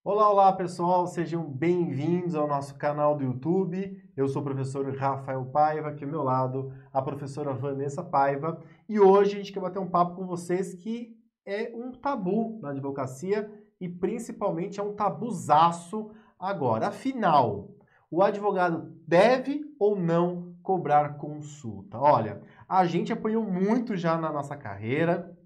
Olá, olá pessoal, sejam bem-vindos ao nosso canal do YouTube. Eu sou o professor Rafael Paiva, aqui ao meu lado a professora Vanessa Paiva, e hoje a gente quer bater um papo com vocês que é um tabu na advocacia e principalmente é um tabuzaço agora. Afinal, o advogado deve ou não cobrar consulta? Olha, a gente apanhou muito já na nossa carreira,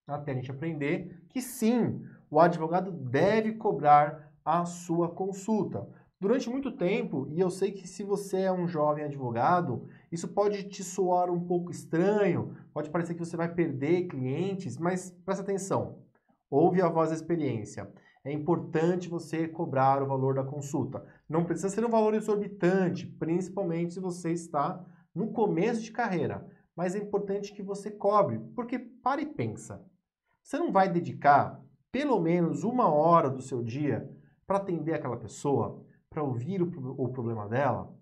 até a gente aprender que sim, o advogado deve cobrar a sua consulta. Durante muito tempo, e eu sei que se você é um jovem advogado, isso pode te soar um pouco estranho, pode parecer que você vai perder clientes, mas presta atenção, ouve a voz da experiência. É importante você cobrar o valor da consulta. Não precisa ser um valor exorbitante, principalmente se você está no começo de carreira, mas é importante que você cobre, porque para e pensa. Você não vai dedicar pelo menos uma hora do seu dia para atender aquela pessoa, para ouvir o problema dela?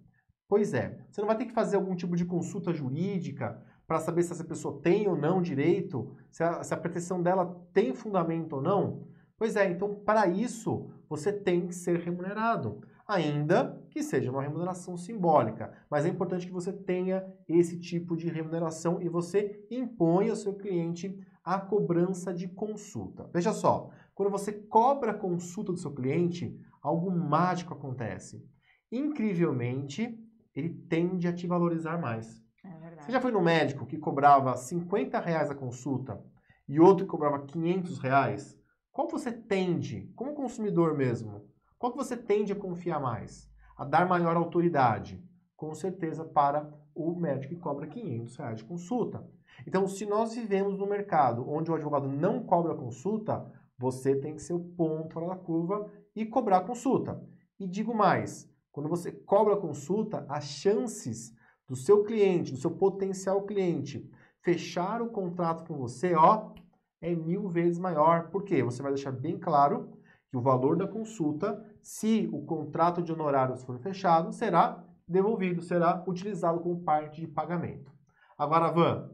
Pois é, você não vai ter que fazer algum tipo de consulta jurídica para saber se essa pessoa tem ou não direito, se a pretensão dela tem fundamento ou não? Pois é, então para isso você tem que ser remunerado, ainda que seja uma remuneração simbólica, mas é importante que você tenha esse tipo de remuneração e você imponha ao seu cliente a cobrança de consulta. Veja só, quando você cobra a consulta do seu cliente, algo mágico acontece. Incrivelmente, ele tende a te valorizar mais. É Você já verdade. foi no médico que cobrava R$ 50 a consulta e outro que cobrava R$ 500? Qual você tende, como consumidor mesmo, qual que você tende a confiar mais? A dar maior autoridade? Com certeza para o médico que cobra R$ 500 de consulta. Então, se nós vivemos num mercado onde o advogado não cobra consulta, você tem que ser o ponto fora da curva e cobrar consulta. E digo mais, quando você cobra consulta, as chances do seu cliente, do seu potencial cliente, fechar o contrato com você, ó, é 1000 vezes maior. Por quê? Você vai deixar bem claro que o valor da consulta, se o contrato de honorários for fechado, será devolvido, será utilizado como parte de pagamento. Agora, Van,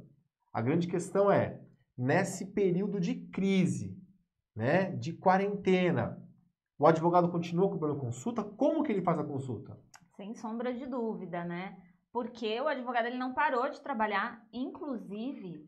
a grande questão é, nesse período de crise, né, de quarentena, o advogado continua cobrando consulta? Como que ele faz a consulta? Sem sombra de dúvida, né? Porque o advogado ele não parou de trabalhar, inclusive,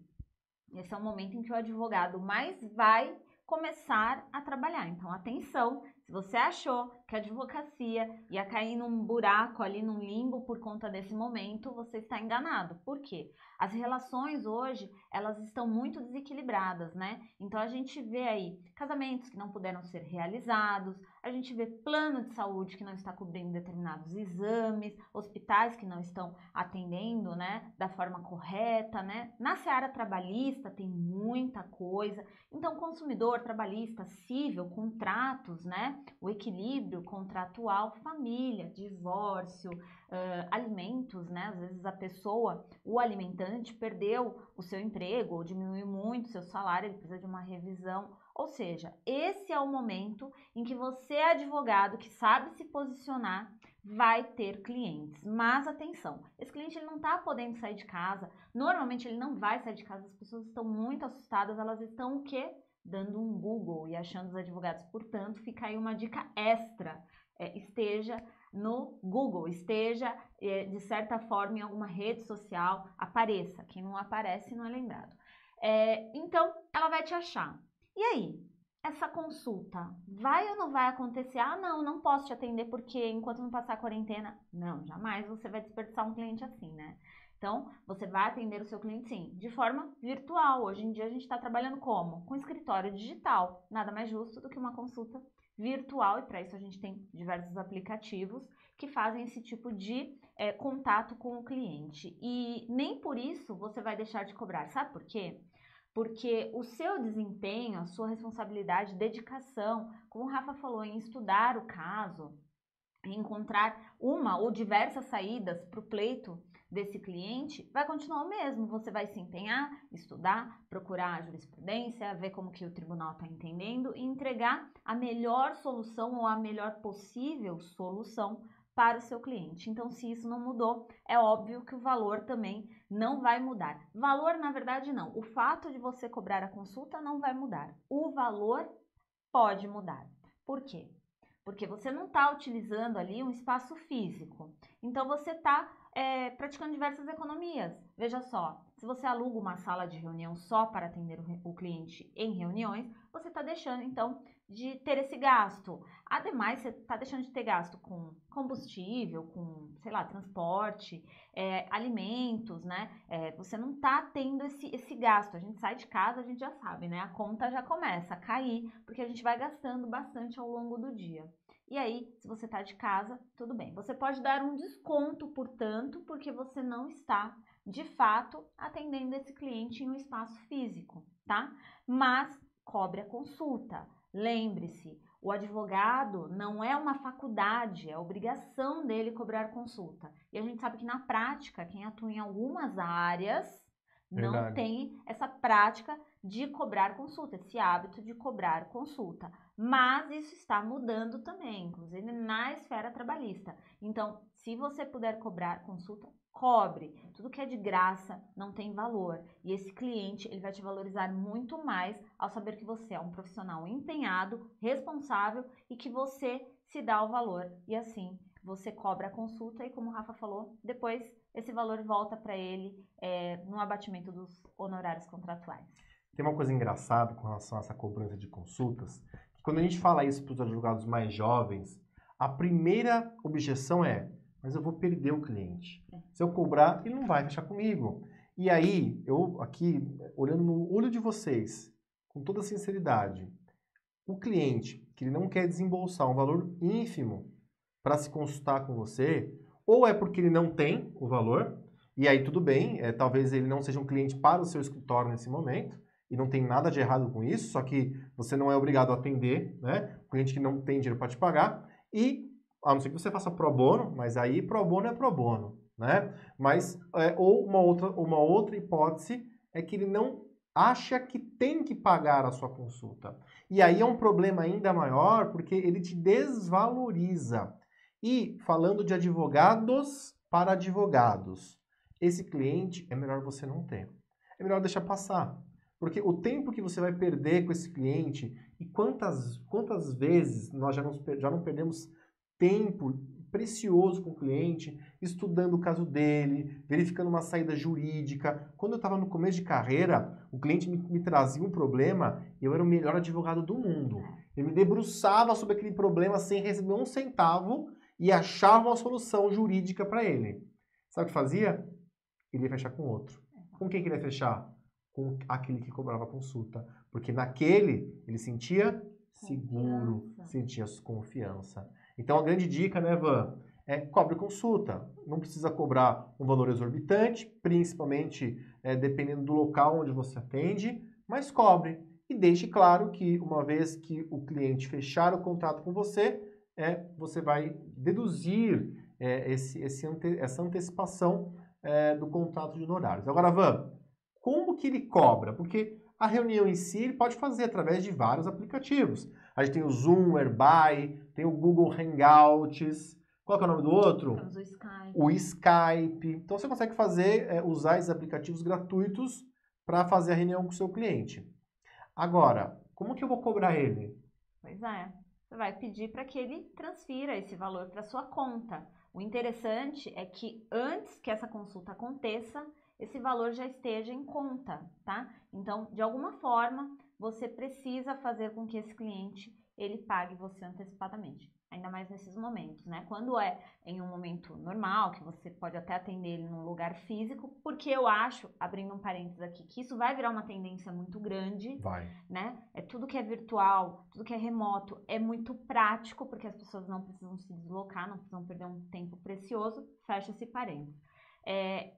esse é o momento em que o advogado mais vai começar a trabalhar. Então, atenção, se você achou que a advocacia ia cair num buraco ali, num limbo por conta desse momento, você está enganado. Por quê? As relações hoje, elas estão muito desequilibradas, né? Então, a gente vê aí casamentos que não puderam ser realizados, a gente vê plano de saúde que não está cobrindo determinados exames, hospitais que não estão atendendo, né, da forma correta, né? Na seara trabalhista tem muita coisa. Então, consumidor, trabalhista, civil, contratos, né? O equilíbrio contratual, família, divórcio, alimentos, né? Às vezes a pessoa, o alimentante, perdeu o seu emprego ou diminuiu muito o seu salário, ele precisa de uma revisão. Ou seja, esse é o momento em que você, advogado que sabe se posicionar, vai ter clientes. Mas atenção, esse cliente ele não está podendo sair de casa. Normalmente ele não vai sair de casa. As pessoas estão muito assustadas. Elas estão o quê? Dando um Google e achando os advogados. Portanto, fica aí uma dica extra. Esteja no Google, esteja de certa forma em alguma rede social, apareça. Quem não aparece não é lembrado. Então, ela vai te achar. E aí? Essa consulta vai ou não vai acontecer? Ah, não, não posso te atender porque enquanto não passar a quarentena. Não, jamais você vai desperdiçar um cliente assim, né? Então, você vai atender o seu cliente sim, de forma virtual. Hoje em dia a gente está trabalhando como? Com escritório digital. Nada mais justo do que uma consulta virtual, e para isso a gente tem diversos aplicativos que fazem esse tipo de contato com o cliente. E nem por isso você vai deixar de cobrar. Sabe por quê? Porque o seu desempenho, a sua responsabilidade, dedicação, como o Rafa falou, em estudar o caso, em encontrar uma ou diversas saídas para o pleito desse cliente, vai continuar o mesmo. Você vai se empenhar, estudar, procurar a jurisprudência, ver como que o tribunal está entendendo e entregar a melhor solução ou a melhor possível solução para o seu cliente. Então, se isso não mudou, é óbvio que o valor também não vai mudar. Valor, na verdade, não. O fato de você cobrar a consulta não vai mudar. O valor pode mudar. Por quê? Porque você não está utilizando ali um espaço físico. Então, você está praticando diversas economias. Veja só, se você aluga uma sala de reunião só para atender o cliente em reuniões, você está deixando, então, de ter esse gasto. Ademais, você está deixando de ter gasto com combustível, com, sei lá, transporte, alimentos, né? Você não está tendo esse gasto. A gente sai de casa, a gente já sabe, né? A conta já começa a cair, porque a gente vai gastando bastante ao longo do dia. E aí, se você está de casa, tudo bem. Você pode dar um desconto, portanto, porque você não está, de fato, atendendo esse cliente em um espaço físico, tá? Mas cobre a consulta. Lembre-se, o advogado não é uma faculdade, é obrigação dele cobrar consulta. E a gente sabe que na prática, quem atua em algumas áreas não Verdade. tem essa prática de cobrar consulta, esse hábito de cobrar consulta. Mas isso está mudando também, inclusive na esfera trabalhista. Então, se você puder cobrar consulta, cobre. Tudo que é de graça não tem valor. E esse cliente, ele vai te valorizar muito mais ao saber que você é um profissional empenhado, responsável e que você se dá o valor. E assim, você cobra a consulta e, como o Rafa falou, depois esse valor volta para ele no abatimento dos honorários contratuais. Tem uma coisa engraçada com relação a essa cobrança de consultas, que quando a gente fala isso para os advogados mais jovens, a primeira objeção é, mas eu vou perder o cliente. Se eu cobrar, ele não vai fechar comigo. E aí, eu aqui, olhando no olho de vocês, com toda sinceridade, o cliente que ele não quer desembolsar um valor ínfimo para se consultar com você, ou é porque ele não tem o valor, e aí tudo bem, talvez ele não seja um cliente para o seu escritório nesse momento, e não tem nada de errado com isso, só que você não é obrigado a atender, né? O cliente que não tem dinheiro para te pagar, e a não ser que você faça pro bono, mas aí pro bono é pro bono, né? Mas, ou uma outra hipótese é que ele não acha que tem que pagar a sua consulta. E aí é um problema ainda maior, porque ele te desvaloriza. E falando de advogados para advogados, esse cliente é melhor você não ter. É melhor deixar passar. Porque o tempo que você vai perder com esse cliente, e quantas vezes nós já não perdemos tempo precioso com o cliente, estudando o caso dele, verificando uma saída jurídica. Quando eu estava no começo de carreira, o cliente me trazia um problema, eu era o melhor advogado do mundo. Eu me debruçava sobre aquele problema sem receber um centavo e achava uma solução jurídica para ele. Sabe o que fazia? Ele ia fechar com outro. Com quem que ele ia fechar? Com aquele que cobrava a consulta. Porque naquele ele sentia seguro, sentia confiança. Então a grande dica, né, Van, é cobre consulta. Não precisa cobrar um valor exorbitante, principalmente dependendo do local onde você atende, mas cobre. E deixe claro que uma vez que o cliente fechar o contrato com você, você vai deduzir essa antecipação do contrato de honorários. Agora, Van, como que ele cobra? Porque a reunião em si ele pode fazer através de vários aplicativos. A gente tem o Zoom, o Airby, tem o Google Hangouts. Qual que é o nome do outro? Temos o Skype. O Skype. Então você consegue usar esses aplicativos gratuitos para fazer a reunião com o seu cliente. Agora, como que eu vou cobrar ele? Pois é. Você vai pedir para que ele transfira esse valor para sua conta. O interessante é que antes que essa consulta aconteça, esse valor já esteja em conta, tá? Então, de alguma forma, você precisa fazer com que esse cliente, ele pague você antecipadamente. Ainda mais nesses momentos, né? Quando é em um momento normal, que você pode até atender ele num lugar físico, porque eu acho, abrindo um parênteses aqui, que isso vai virar uma tendência muito grande, né? Tudo que é virtual, tudo que é remoto, é muito prático, porque as pessoas não precisam se deslocar, não precisam perder um tempo precioso, fecha esse parênteses.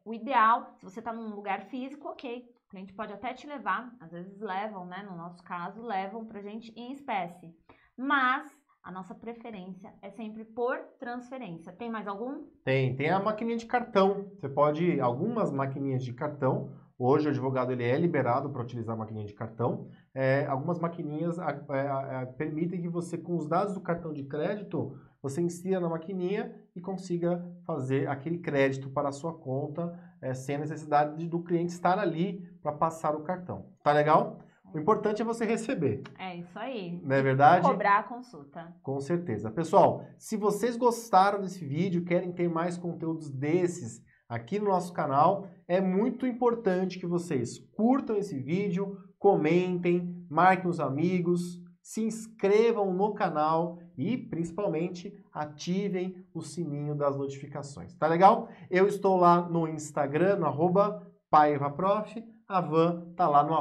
O ideal, se você está num lugar físico, ok, o cliente pode até te levar, às vezes levam, né? No nosso caso, levam pra gente em espécie, mas a nossa preferência é sempre por transferência. Tem mais algum? Tem a maquininha de cartão. Você pode, algumas maquininhas de cartão, hoje o advogado ele é liberado para utilizar a maquininha de cartão. Algumas maquininhas permitem que você, com os dados do cartão de crédito, você insira na maquininha e consiga fazer aquele crédito para a sua conta, sem a necessidade do cliente estar ali para passar o cartão. Tá legal? O importante é você receber. É isso aí. Não é verdade? Cobrar a consulta. Com certeza. Pessoal, se vocês gostaram desse vídeo, querem ter mais conteúdos desses aqui no nosso canal, é muito importante que vocês curtam esse vídeo, comentem, marquem os amigos, se inscrevam no canal e, principalmente, ativem o sininho das notificações. Tá legal? Eu estou lá no Instagram, no @paivaprof. A Van tá lá no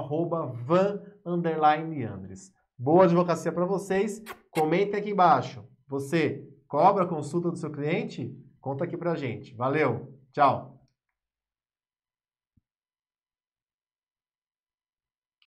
@van_leandres. Boa advocacia para vocês. Comentem aqui embaixo. Você cobra a consulta do seu cliente? Conta aqui pra gente. Valeu. Tchau.